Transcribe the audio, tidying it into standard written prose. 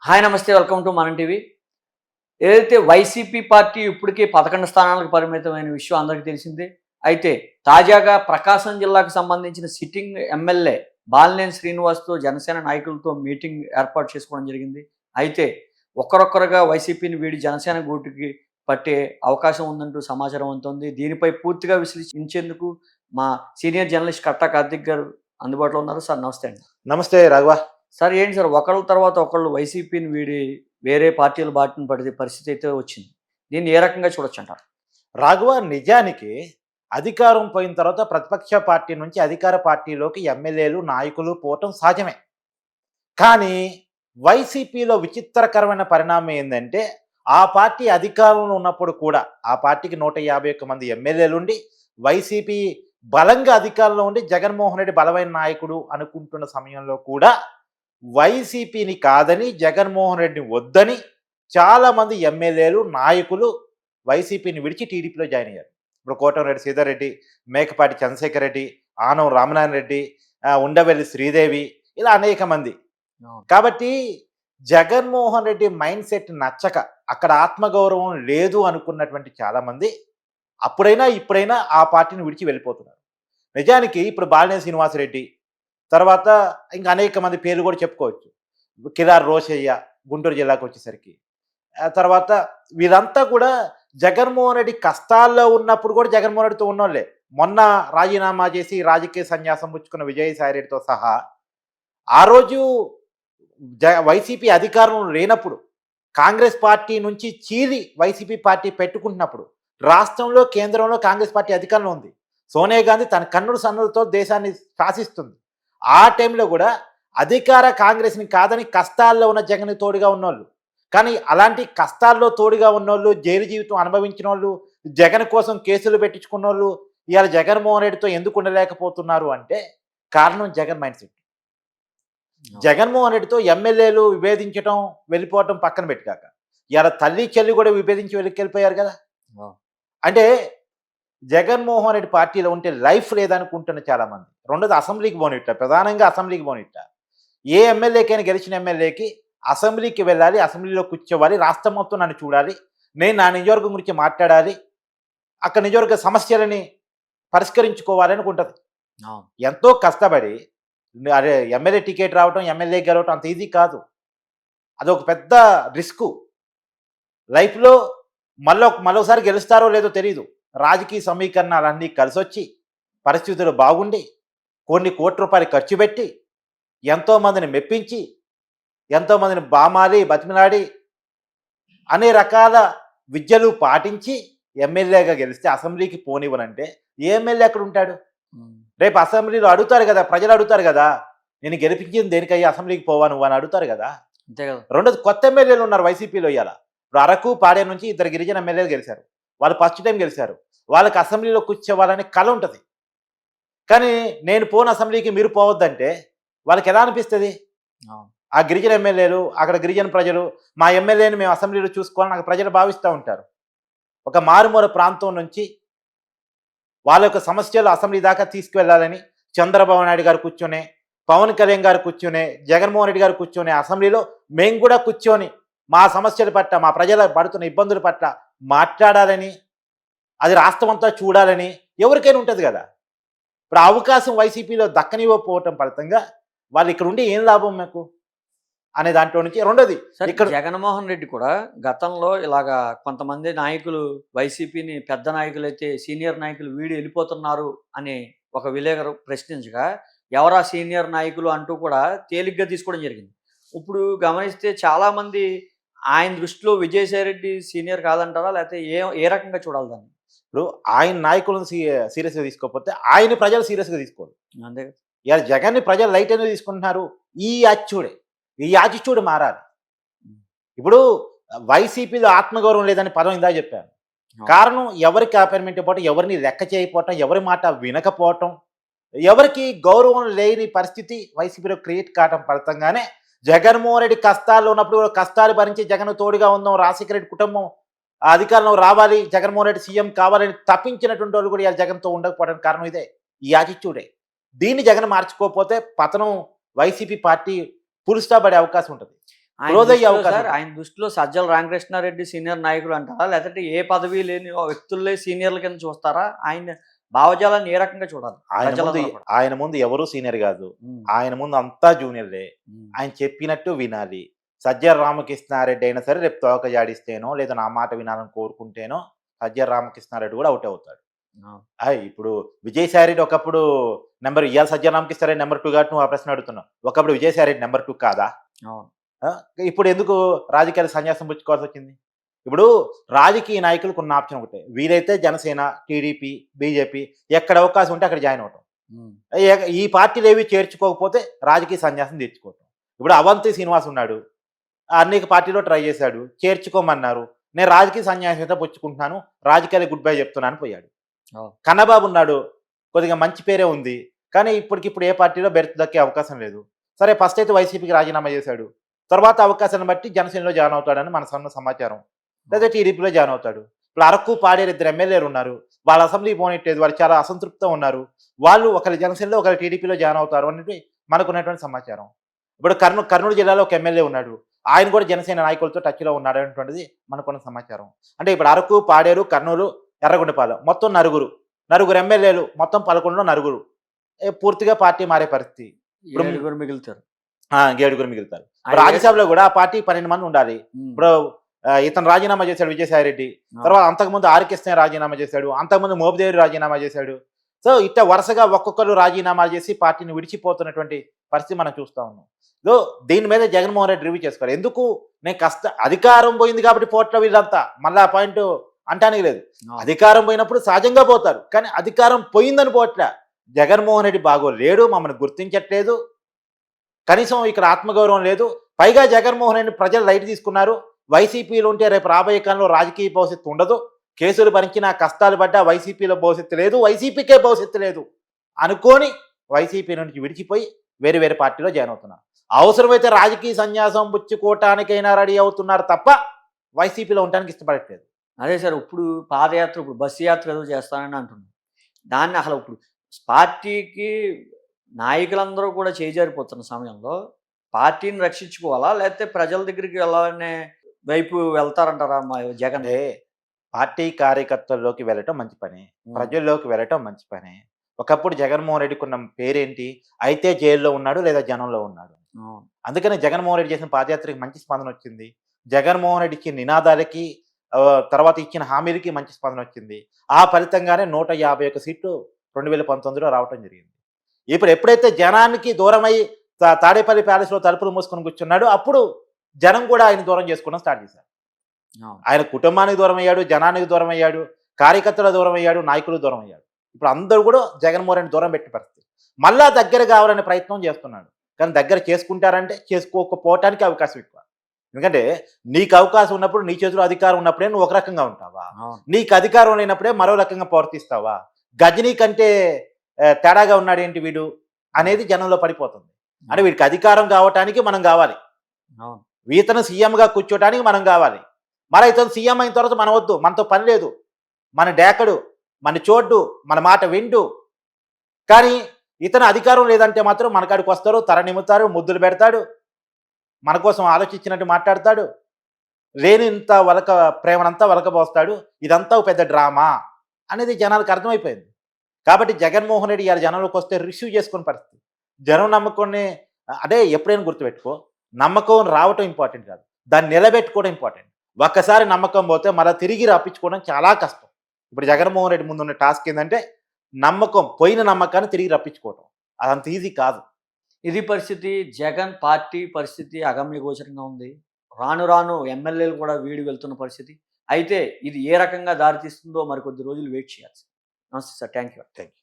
Hi నమస్తే welcome to మనం TV. ఏదైతే వైసీపీ పార్టీ ఇప్పటికే 11 స్థానాలకు పరిమితమైన విషయం అందరికీ తెలిసిందే. అయితే తాజాగా ప్రకాశం జిల్లాకు సంబంధించిన సిట్టింగ్ ఎమ్మెల్యే బాలినేని శ్రీనివాస్‌తో జనసేన నాయకులతో మీటింగ్ ఏర్పాటు చేసుకోవడం జరిగింది. అయితే ఒక్కరొక్కరుగా వైసీపీని వీడి జనసేన గూటికి పట్టే అవకాశం ఉందంటూ సమాచారం అందుతోంది. దీనిపై పూర్తిగా విశ్లేషించేందుకు మా సీనియర్ జర్నలిస్ట్ కట్టా కార్తిక్ గారు అందుబాటులో ఉన్నారు. సార్ నమస్తే అండి. నమస్తే రాఘవ. సార్ ఏంటి సార్ ఒకళ్ళ తర్వాత ఒకళ్ళు వైసీపీని వీడి వేరే పార్టీల బాటిన పడే పరిస్థితి అయితే వచ్చింది. దీన్ని ఏ రకంగా చూడొచ్చంటారు? రాఘవ, నిజానికి అధికారం పోయిన తర్వాత ప్రతిపక్ష పార్టీ నుంచి అధికార పార్టీలోకి ఎమ్మెల్యేలు, నాయకులు పోవటం సహజమే. కానీ వైసీపీలో విచిత్రకరమైన పరిణామం ఏందంటే, ఆ పార్టీ అధికారంలో ఉన్నప్పుడు కూడా ఆ పార్టీకి 151 మంది ఎమ్మెల్యేలుండి, వైసీపీ బలంగా అధికారంలో ఉండి జగన్మోహన్ రెడ్డి బలమైన నాయకుడు అనుకుంటున్న సమయంలో కూడా వైసీపీని కాదని, జగన్మోహన్ రెడ్డిని వద్దని చాలామంది ఎమ్మెల్యేలు, నాయకులు వైసీపీని విడిచి టీడీపీలో జాయిన్ అయ్యారు. ఇప్పుడు కోటంరెడ్డి సీతారెడ్డి, మేకపాటి చంద్రశేఖర్ రెడ్డి, ఆనం రామనారాయణ రెడ్డి, ఉండవెల్లి శ్రీదేవి, ఇలా అనేక మంది. కాబట్టి జగన్మోహన్ రెడ్డి మైండ్ సెట్ నచ్చక అక్కడ ఆత్మగౌరవం లేదు అనుకున్నటువంటి చాలామంది అప్పుడైనా ఇప్పుడైనా ఆ పార్టీని విడిచి వెళ్ళిపోతున్నారు. నిజానికి ఇప్పుడు బాలినేని శ్రీనివాసరెడ్డి, తర్వాత ఇంకా అనేక మంది పేర్లు కూడా చెప్పుకోవచ్చు. కిలార్ రోషయ్య గుంటూరు జిల్లాకు వచ్చేసరికి, తర్వాత వీరంతా కూడా జగన్మోహన్ రెడ్డి కష్టాల్లో ఉన్నప్పుడు కూడా జగన్మోహన్ రెడ్డితో ఉన్నోళ్ళే. మొన్న రాజీనామా చేసి రాజకీయ సన్యాసం పుచ్చుకున్న విజయసాయి రెడ్డితో సహా ఆ రోజు వైసీపీ అధికారంలో లేనప్పుడు, కాంగ్రెస్ పార్టీ నుంచి చీలి వైసీపీ పార్టీ పెట్టుకుంటున్నప్పుడు, రాష్ట్రంలో కేంద్రంలో కాంగ్రెస్ పార్టీ అధికారంలో ఉంది. సోనియా గాంధీ తన కన్నుడు సన్నులతో దేశాన్ని శాసిస్తుంది. ఆ టైంలో కూడా అధికార కాంగ్రెస్ని కాదని కష్టాల్లో ఉన్న జగన్ తోడుగా ఉన్నోళ్ళు, కానీ అలాంటి కష్టాల్లో తోడుగా ఉన్నోళ్ళు, జైలు జీవితం అనుభవించిన వాళ్ళు, జగన్ కోసం కేసులు పెట్టించుకున్నోళ్ళు ఇవాళ జగన్మోహన్ రెడ్డితో ఎందుకు ఉండలేకపోతున్నారు అంటే కారణం జగన్ మైండ్ సెట్. జగన్మోహన్ రెడ్డితో ఎమ్మెల్యేలు విభేదించడం, వెళ్ళిపోవటం పక్కన పెట్టాక ఇవాళ తల్లి చెల్లి కూడా విభేదించి వెళ్ళిపోయారు కదా. అంటే జగన్మోహన్ రెడ్డి పార్టీలో ఉంటే లైఫ్ లేదనుకుంటున్న చాలామంది. రెండోది అసెంబ్లీకి పోనిట్ట, ప్రధానంగా అసెంబ్లీకి పోనిట్ట. ఏ ఎమ్మెల్యేకైనా గెలిచిన ఎమ్మెల్యేకి అసెంబ్లీకి వెళ్ళాలి, అసెంబ్లీలో కూర్చోవాలి, రాష్ట్రం మొత్తం నన్ను చూడాలి, నేను నా నియోజకవర్గం గురించి మాట్లాడాలి, అక్కడ నియోజకవర్గ సమస్యలని పరిష్కరించుకోవాలి అనుకుంటుంది. ఎంతో కష్టపడి అదే ఎమ్మెల్యే టికెట్ రావటం, ఎమ్మెల్యే గెలవటం అంత ఈజీ కాదు. అదొక పెద్ద రిస్కు. లైఫ్లో మరోసారి గెలుస్తారో లేదో తెలియదు. రాజకీయ సమీకరణాలన్నీ కలిసొచ్చి, పరిస్థితులు బాగుండి, కొన్ని కోట్ల రూపాయలు ఖర్చు పెట్టి, ఎంతోమందిని మెప్పించి, ఎంతోమందిని బామాలి బతిమిలాడి అనే రకాల విద్యలు పాటించి ఎమ్మెల్యేగా గెలిస్తే అసెంబ్లీకి పోనివ్వనంటే ఏ ఎమ్మెల్యే అక్కడ ఉంటాడు? రేపు అసెంబ్లీలో అడుగుతారు కదా, ప్రజలు అడుగుతారు కదా, నేను గెలిపించింది దేనికయ్యా అసెంబ్లీకి పోవా నువ్వు అని అడుగుతారు కదా. అంతే కదా. రెండోది కొత్త ఎమ్మెల్యేలు ఉన్నారు వైసీపీలో. ఇవాళ ఇప్పుడు అరకు, పాడే నుంచి 2 గిరిజన ఎమ్మెల్యేలు గెలిచారు. వాళ్ళు ఫస్ట్ టైం గెలిచారు. వాళ్ళకి అసెంబ్లీలో కూర్చోవాలని కళ ఉంటుంది. కానీ నేను పోను అసెంబ్లీకి మీరు పోవద్దంటే వాళ్ళకి ఎలా అనిపిస్తుంది? ఆ గిరిజన ఎమ్మెల్యేలు, అక్కడ గిరిజన ప్రజలు మా ఎమ్మెల్యేని మేము అసెంబ్లీలో చూసుకోవాలని అక్కడ ప్రజలు భావిస్తూ ఉంటారు. ఒక మారుమూల ప్రాంతం నుంచి వాళ్ళ యొక్క సమస్యలు అసెంబ్లీ దాకా తీసుకువెళ్ళాలని చంద్రబాబు నాయుడు గారు కూర్చొని, పవన్ కళ్యాణ్ గారు కూర్చొని, జగన్మోహన్ రెడ్డి గారు కూర్చొని అసెంబ్లీలో మేము కూడా కూర్చొని మా సమస్యల పట్ల, మా ప్రజల పడుతున్న ఇబ్బందుల పట్ల మాట్లాడాలని, అది రాష్ట్రమంతా చూడాలని ఎవరికైనా ఉంటుంది కదా. ఇప్పుడు ఆ అవకాశం వైసీపీలో దక్కనివ్వకపోవటం ఫలితంగా వాళ్ళు ఇక్కడ ఉండి ఏం లాభం మీకు అనే దాంట్లో నుంచి. రెండోది ఇక్కడ జగన్మోహన్ రెడ్డి కూడా గతంలో ఇలాగా కొంతమంది నాయకులు వైసీపీని, పెద్ద నాయకులు అయితే సీనియర్ నాయకులు వీడి వెళ్ళిపోతున్నారు అని ఒక విలేకరు ప్రశ్నించగా ఎవరా సీనియర్ నాయకులు అంటూ కూడా తేలిగ్గా తీసుకోవడం జరిగింది. ఇప్పుడు గమనిస్తే చాలామంది ఆయన దృష్టిలో విజయసాయి రెడ్డి సీనియర్ కాదంటారా, లేకపోతే ఏ రకంగా చూడాలి దాన్ని? ఇప్పుడు ఆయన నాయకులను సీరియస్గా తీసుకోకపోతే ఆయన ప్రజలు సీరియస్గా తీసుకోరు. అంతే. ఇవాళ జగన్ని ప్రజలు లైట్ ఎందుకు తీసుకుంటున్నారు? ఈ యాటిట్యూడ్ మారాలి. ఇప్పుడు వైసీపీలో ఆత్మగౌరవం లేదని పదం ఇందా చెప్పాను. కారణం ఎవరికి అపాయింట్మెంట్ ఇవ్వటం, ఎవరిని లెక్క చేయకపోవటం, ఎవరి మాట వినకపోవటం, ఎవరికి గౌరవం లేని పరిస్థితి వైసీపీలో క్రియేట్ కావటం ఫలితంగానే జగన్మోహన్ రెడ్డి కష్టాల్లో ఉన్నప్పుడు కష్టాలు భరించి జగన్ తోడుగా ఉందాం, రాజశేఖర రెడ్డి కుటుంబం అధికారంలో రావాలి, జగన్మోహన్ రెడ్డి సీఎం కావాలని తప్పించినటువంటి వాళ్ళు కూడా జగన్తో ఉండకపోవడానికి కారణం ఇదే, ఈ యాటిట్యూడే. దీన్ని జగన్ మార్చుకోకపోతే పతనం వైసీపీ పార్టీ పుల్ స్టాప్ పడే అవకాశం ఉంటుంది. ఆయన క్లోజ్ అయ్యే దృష్టిలో అవకాశం సార్ ఉంది. ఆయన దృష్టిలో సజ్జల రామకృష్ణారెడ్డి సీనియర్ నాయకుడు అంటారా? లేకపోతే ఏ పదవి లేని వ్యక్తులే సీనియర్ల కింద చూస్తారా? ఆయన భావజాలాన్ని ఏ రకంగా చూడాలి ప్రజలందరూ కూడా? ఆయన ముందు ఎవరు సీనియర్ కాదు. ఉమ్, ఆయన ముందు అంతా జూనియర్లే. ఉమ్, ఆయన చెప్పినట్టు వినాలి. సజ్జల రామకృష్ణారెడ్డి అయినా సరే రేపు తోక జాడిస్తేనో లేదా నా మాట వినాలని కోరుకుంటేనో సజ్జల రామకృష్ణారెడ్డి కూడా అవుట్ అవుతాడు. అవును, ఇప్పుడు విజయసాయిరెడ్డి ఒకప్పుడు ఇవాళ సజ్జల రామకృష్ణారెడ్డి నెంబర్ 2 గా నువ్వు ఆ ప్రశ్న అడుగుతున్నావు. ఒకప్పుడు విజయసాయిరెడ్డి నెంబర్ 2 కాదా? అవును, ఆ! ఇప్పుడు ఎందుకు రాజకీయాలు సన్యాసం పుచ్చుకోవాల్సి వచ్చింది? ఇప్పుడు రాజకీయ నాయకులకు ఉన్న ఆప్షన్ ఒకటే. వీలైతే జనసేన, టీడీపీ, బీజేపీ ఎక్కడ అవకాశం ఉంటే అక్కడ జాయిన్ అవ్వటం. ఉమ్, ఈ పార్టీలు ఏవి చేర్చుకోకపోతే రాజకీయ సన్యాసం తీర్చుకోవటం. ఇప్పుడు అవంతి శ్రీనివాస్ ఉన్నాడు. అనేక పార్టీలో ట్రై చేశాడు. చేర్చుకోమన్నారు. నేను రాజకీయ సన్యాసంతో పుచ్చుకుంటున్నాను. రాజకీయాలకు గుడ్ బై చెప్తున్నాను పోయాడు. అవును, కన్నబాబు ఉన్నాడు. కొద్దిగా మంచి పేరే ఉంది. కానీ ఇప్పటికిప్పుడు ఏ పార్టీలో బెర్త్ దక్కే అవకాశం లేదు. సరే ఫస్ట్ అయితే వైసీపీకి రాజీనామా చేశాడు. తర్వాత అవకాశాన్ని బట్టి జనసేనలో జాయిన్ అవుతాడని మన సమాచారం. లేదా టీడీపీలో జాయిన్ అవుతాడు. ఇప్పుడు అరకు, పాడేరు 2 ఎమ్మెల్యేలు ఉన్నారు. వాళ్ళు అసెంబ్లీ పోనట్లేదు. వాళ్ళు చాలా అసంతృప్తితో ఉన్నారు. వాళ్ళు ఒకరు జనసేనలో ఒకరు టీడీపీలో జాయిన్ అవుతారు అనేది మనకున్నటువంటి సమాచారం. ఇప్పుడు కర్నూలు జిల్లాలో ఒక ఎమ్మెల్యే ఉన్నాడు. ఆయన కూడా జనసేన నాయకులతో టచ్‌లో ఉన్నాడు అనేటువంటిది మనకున్న సమాచారం. అంటే ఇప్పుడు అరకు, పాడేరు, కర్నూలు, ఎర్రగొండపాలెం మొత్తం నలుగురు ఎమ్మెల్యేలు మొత్తం 11లో నలుగురు పూర్తిగా పార్టీ మారే పరిస్థితి. ఇప్పుడు 7 మిగులుతారు. 7 మిగులుతారు. ఆ రాజ్యసభలో కూడా ఆ పార్టీ 12 మంది ఉండాలి. ఉమ్, ఇప్పుడు ఇతను రాజీనామా చేశాడు విజయసాయిరెడ్డి. ఆ, తర్వాత అంతకుముందు ఆర్‌కెస్‌నే రాజీనామా చేశాడు. అంతకుముందు మోపిదేవి రాజీనామా చేశాడు. సో ఇట్లా వరుసగా ఒక్కొక్కరు రాజీనామాలు చేసి పార్టీని విడిచిపోతున్నటువంటి పరిస్థితి మనం చూస్తా ఉన్నాం. సో దీని మీద జగన్మోహన్ రెడ్డి రివ్యూ చేసుకోవాలి. ఎందుకు నేను అధికారం పోయింది కాబట్టి పోట్ల వీళ్ళంతా మళ్ళీ ఆ పాయింట్ అంటానికి లేదు. అవును, అధికారం పోయినప్పుడు సహజంగా పోతారు. కానీ అధికారం పోయిందని పోట్ల జగన్మోహన్ రెడ్డి బాగోలేడు, మమ్మల్ని గుర్తించట్లేదు, కనీసం ఇక్కడ ఆత్మగౌరవం లేదు. పైగా జగన్మోహన్ రెడ్డి ప్రజలు లైట్ తీసుకున్నారు. వైసీపీలో ఉంటే రేపు రాబోయే కాలంలో రాజకీయ భవిష్యత్తు ఉండదు. కేసులు భరించిన కష్టాలు పడ్డా వైసీపీలో భవిష్యత్తు లేదు, వైసీపీకే భవిష్యత్తు లేదు అనుకోని వైసీపీ నుంచి విడిచిపోయి వేరే పార్టీలో జాయిన్ అవుతున్నారు. అవసరమైతే రాజకీయ సన్యాసం పుచ్చుకోవటానికైనా రెడీ అవుతున్నారు తప్ప వైసీపీలో ఉండడానికి ఇష్టపడట్లేదు. అదే సార్ ఇప్పుడు పాదయాత్ర ఇప్పుడు బస్సు యాత్ర ఏదో చేస్తానని అంటున్నాను. దాన్ని అసలు ఇప్పుడు పార్టీకి నాయకులందరూ కూడా చేజారిపోతున్న సమయంలో పార్టీని రక్షించుకోవాలా? లేకపోతే ప్రజల దగ్గరికి వెళ్ళాలనే వైపు వెళ్తారంటారా మా జగన్? అంటే పార్టీ కార్యకర్తల్లోకి వెళ్ళటం మంచి పనే, ఉమ్, ప్రజల్లోకి వెళ్ళటం మంచి పనే. ఒకప్పుడు జగన్మోహన్ రెడ్డికి ఉన్న పేరేంటి? అయితే జైల్లో ఉన్నాడు లేదా జనంలో ఉన్నాడు. అవును, అందుకని జగన్మోహన్ రెడ్డి చేసిన పాదయాత్రకి మంచి స్పందన వచ్చింది. జగన్మోహన్ రెడ్డి ఇచ్చిన నినాదాలకి తర్వాత ఇచ్చిన హామీలకి మంచి స్పందన వచ్చింది. ఆ ఫలితంగానే 151 సీట్లు 2019లో రావటం జరిగింది. ఇప్పుడు ఎప్పుడైతే జనానికి దూరమై తాడేపల్లి ప్యాలెస్లో తలుపులు మూసుకొని కూర్చున్నాడో అప్పుడు జనం కూడా ఆయన దూరం చేసుకోవడం స్టార్ట్ చేశారు. అవును, ఆయన కుటుంబానికి దూరం అయ్యాడు, జనానికి దూరం అయ్యాడు, కార్యకర్తల దూరం అయ్యాడు, నాయకులు దూరం అయ్యాడు. ఇప్పుడు అందరూ కూడా జగన్మోహన్ రెడ్డి దూరం పెట్టే పరిస్థితి. మళ్ళా దగ్గర కావాలనే ప్రయత్నం చేస్తున్నాడు. కానీ దగ్గర చేసుకుంటారంటే చేసుకోకపోవటానికి అవకాశం ఎక్కువ. ఎందుకంటే నీకు అవకాశం ఉన్నప్పుడు, నీ చేతిలో అధికారం ఉన్నప్పుడే నువ్వు ఒక రకంగా ఉంటావా? అవును, నీకు అధికారం లేనప్పుడే మరో రకంగా ప్రవర్తిస్తావా? గజనీ కంటే తేడాగా ఉన్నాడేంటి వీడు అనేది జనంలో పడిపోతుంది. అంటే వీడికి అధికారం కావటానికి మనం కావాలి, అవును, ఇతను సీఎంగా కూర్చోటానికి మనం కావాలి. మరి ఇతను సీఎం అయిన తర్వాత మనం వద్దు, మనతో పని లేదు, మన డేకడు, మన చోటు, మన మాట విండు. కానీ ఇతను అధికారం లేదంటే మాత్రం మన కాడికి వస్తారు, తర నిమ్ముతారు, ముద్దులు పెడతాడు, మన కోసం ఆలోచించినట్టు మాట్లాడతాడు, లేనింత ప్రేమనంతా వలకబోస్తాడు. ఇదంతా ఒక పెద్ద డ్రామా అనేది జనాలకు అర్థమైపోయింది. కాబట్టి జగన్మోహన్ రెడ్డి ఇవాళ జనంలోకి వస్తే రిసీవ్ చేసుకునే పరిస్థితి. జనం నమ్మకాన్ని అంటే ఎప్పుడైనా గుర్తుపెట్టుకో, నమ్మకం రావటం ఇంపార్టెంట్ కాదు, దాన్ని నిలబెట్టుకోవడం ఇంపార్టెంట్. ఒక్కసారి నమ్మకం పోతే మళ్ళీ తిరిగి రప్పించుకోవడం చాలా కష్టం. ఇప్పుడు జగన్మోహన్ రెడ్డి ముందున్న టాస్క్ ఏంటంటే పోయిన నమ్మకాన్ని తిరిగి రప్పించుకోవటం. అదంత ఈజీ కాదు. ఇది పరిస్థితి. జగన్ పార్టీ పరిస్థితి అగమ్య గోచరంగా ఉంది. రాను రాను ఎమ్మెల్యేలు కూడా వీడి వెళ్తున్న పరిస్థితి. అయితే ఇది ఏ రకంగా దారితీస్తుందో మరికొద్ది రోజులు వెయిట్ చేయాల్సి. నమస్తే sir. Thank you. Thank you.